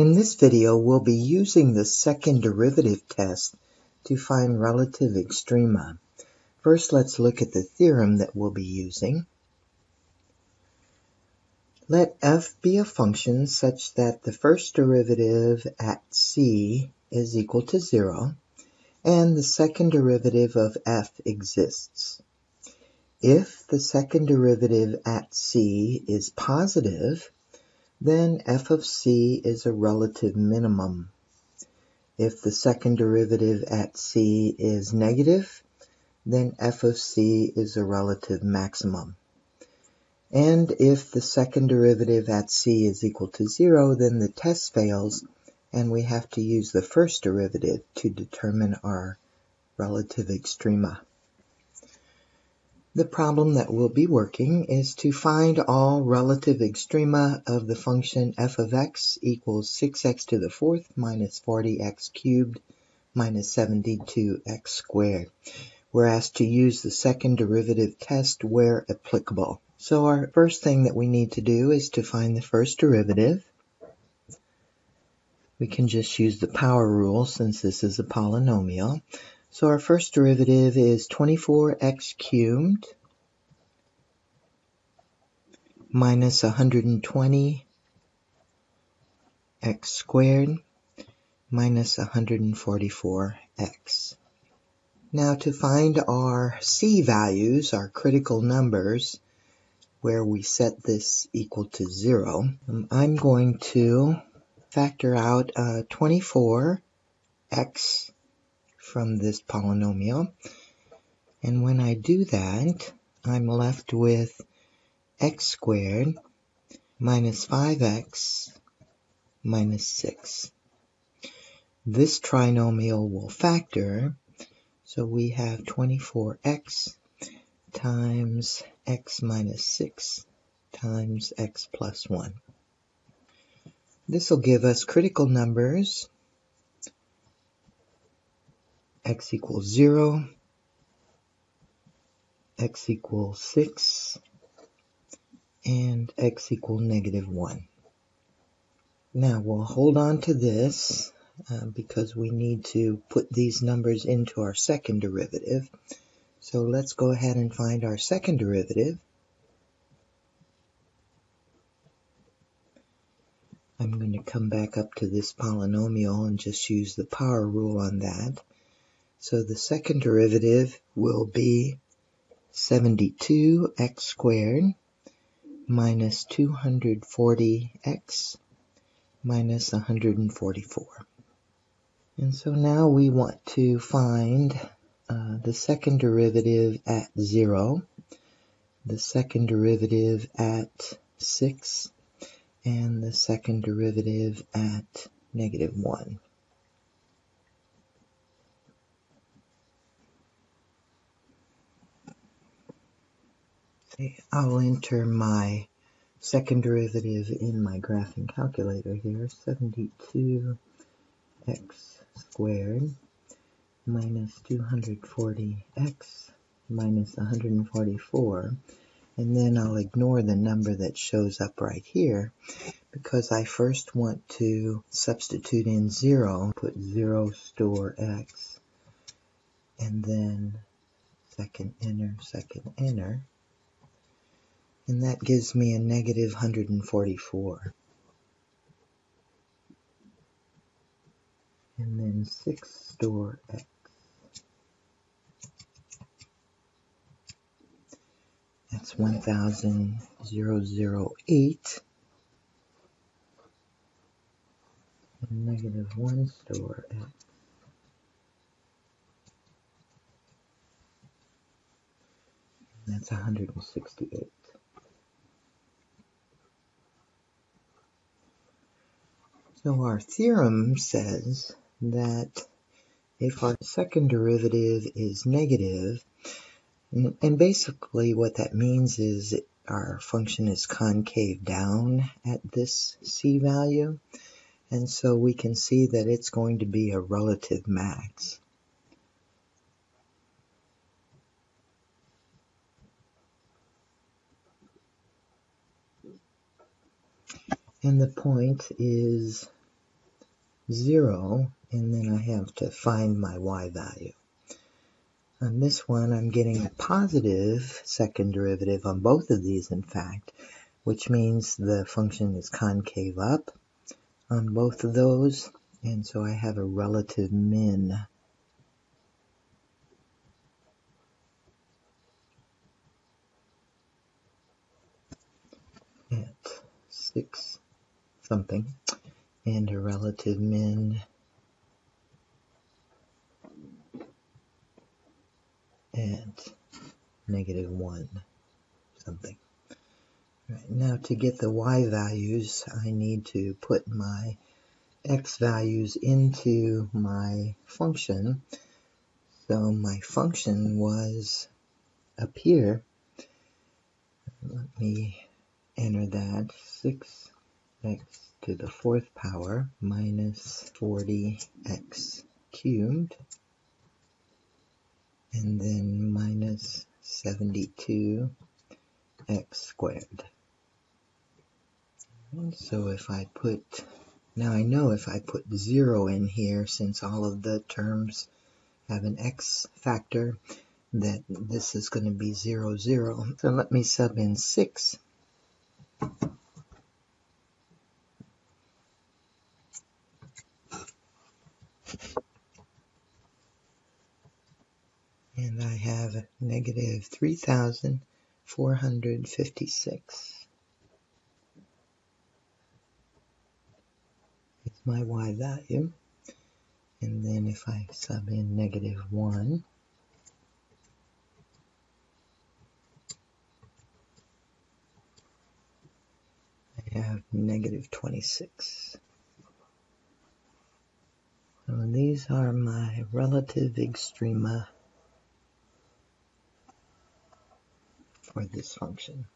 In this video, we'll be using the second derivative test to find relative extrema. First, let's look at the theorem that we'll be using. Let f be a function such that the first derivative at c is equal to 0, and the second derivative of f exists. If the second derivative at c is positive, then f of c is a relative minimum. If the second derivative at c is negative, then f of c is a relative maximum. And if the second derivative at c is equal to 0, then the test fails, and we have to use the first derivative to determine our relative extrema. The problem that we'll be working is to find all relative extrema of the function f of x equals 6x to the 4th minus 40x cubed minus 72x squared. We're asked to use the second derivative test where applicable. So our first thing that we need to do is to find the first derivative. We can just use the power rule since this is a polynomial. So our first derivative is 24x cubed minus 120x squared minus 144x. Now to find our c values, our critical numbers, where we set this equal to 0, I'm going to factor out 24x from this polynomial. And when I do that, I'm left with x squared minus 5x minus 6. This trinomial will factor, so we have 24x times x minus 6 times x plus 1. This will give us critical numbers, x equals 0, x equals 6, and x equals negative 1. Now we'll hold on to this because we need to put these numbers into our second derivative. So let's go ahead and find our second derivative. I'm going to come back up to this polynomial and just use the power rule on that. So the second derivative will be 72x squared minus 240x minus 144. And so now we want to find the second derivative at 0, the second derivative at 6, and the second derivative at negative 1. I'll enter my second derivative in my graphing calculator here. 72x squared minus 240x minus 144. And then I'll ignore the number that shows up right here because I first want to substitute in 0, put 0 store x, and then second enter, and that gives me a negative 144. And then 6 store x. That's 1008. And negative 1 store x. That's 168. So our theorem says that if our second derivative is negative, and basically what that means is our function is concave down at this c value, and so we can see that it's going to be a relative max. And the point is 0, and then I have to find my y value. On this one, I'm getting a positive second derivative on both of these, in fact, which means the function is concave up on both of those, and so I have a relative min at 6 something, and a relative min at -1 something. Right, now to get the y values, I need to put my x values into my function. So my function was up here. Let me enter that, 6x to the 4th power minus 40x cubed, and then minus 72x squared. And so if I put, now I know if I put 0 in here, since all of the terms have an x factor, that this is going to be 0, 0. So let me sub in 6. And I have negative 3,456. It's my y value. And then if I sub in -1, I have -26. So these are my relative extrema for this function.